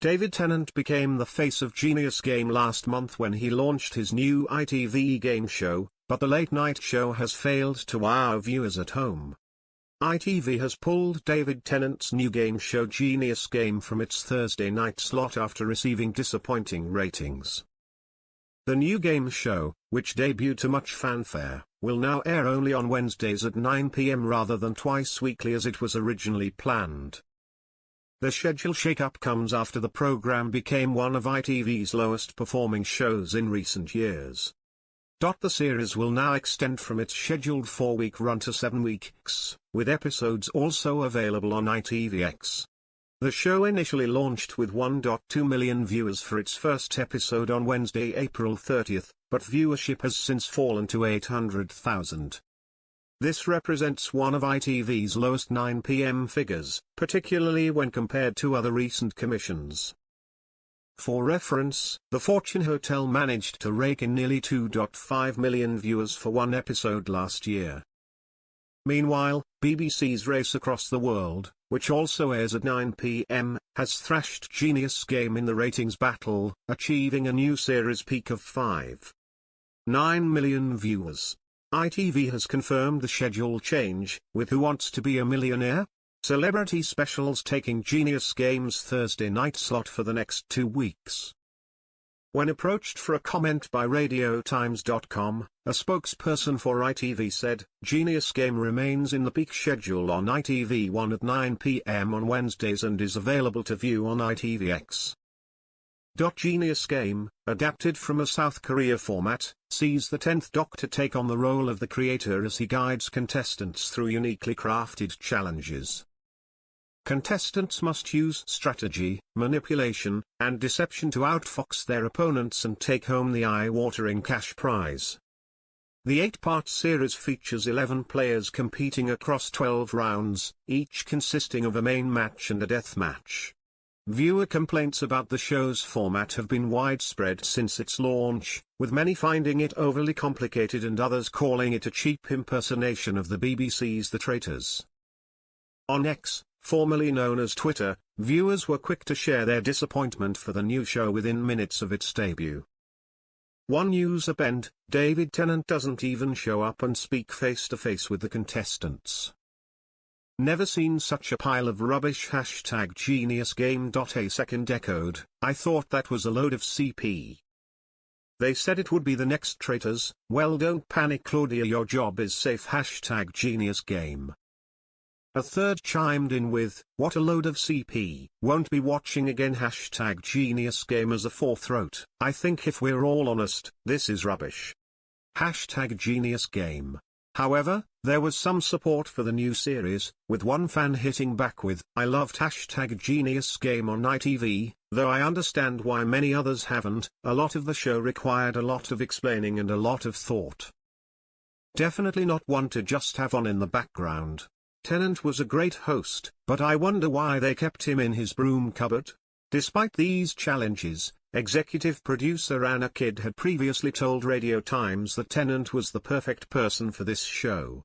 David Tennant became the face of Genius Game last month when he launched his new ITV game show, but the late-night show has failed to wow viewers at home. ITV has pulled David Tennant's new game show Genius Game from its Thursday night slot after receiving disappointing ratings. The new game show, which debuted to much fanfare, will now air only on Wednesdays at 9 p.m. rather than twice weekly as it was originally planned. The schedule shake-up comes after the program became one of ITV's lowest-performing shows in recent years. The series will now extend from its scheduled 4-week run to 7 weeks, with episodes also available on ITVX. The show initially launched with 1.2 million viewers for its first episode on Wednesday, April 30, but viewership has since fallen to 800,000. This represents one of ITV's lowest 9 p.m. figures, particularly when compared to other recent commissions. For reference, the Fortune Hotel managed to rake in nearly 2.5 million viewers for one episode last year. Meanwhile, BBC's Race Across the World, which also airs at 9 p.m., has thrashed Genius Game in the ratings battle, achieving a new series peak of 5.9 million viewers. ITV has confirmed the schedule change, with Who Wants to Be a Millionaire? Celebrity specials taking Genius Game's Thursday night slot for the next 2 weeks. When approached for a comment by RadioTimes.com, a spokesperson for ITV said, "Genius Game remains in the peak schedule on ITV1 at 9 p.m. on Wednesdays and is available to view on ITVX." Genius Game, adapted from a South Korea format, sees the 10th Doctor take on the role of the creator as he guides contestants through uniquely crafted challenges. Contestants must use strategy, manipulation, and deception to outfox their opponents and take home the eye-watering cash prize. The 8-part series features 11 players competing across 12 rounds, each consisting of a main match and a death match. Viewer complaints about the show's format have been widespread since its launch, with many finding it overly complicated and others calling it a cheap impersonation of the BBC's The Traitors. On X, formerly known as Twitter, viewers were quick to share their disappointment for the new show within minutes of its debut. One user penned, "David Tennant doesn't even show up and speak face-to-face with the contestants. Never seen such a pile of rubbish. #GeniusGame. A second echoed, "I thought that was a load of CP. They said it would be the next Traitors." "Well, don't panic, Claudia, your job is safe. #GeniusGame. A third chimed in with, "What a load of CP, won't be watching again." #GeniusGame. As a fourth wrote, "I think if we're all honest, this is rubbish." #GeniusGame. However, there was some support for the new series, with one fan hitting back with, "I loved #GeniusGame on ITV, though I understand why many others haven't. A lot of the show required a lot of explaining and a lot of thought. Definitely not one to just have on in the background. Tennant was a great host, but I wonder why they kept him in his broom cupboard." Despite these challenges, executive producer Anna Kidd had previously told Radio Times that Tennant was the perfect person for this show.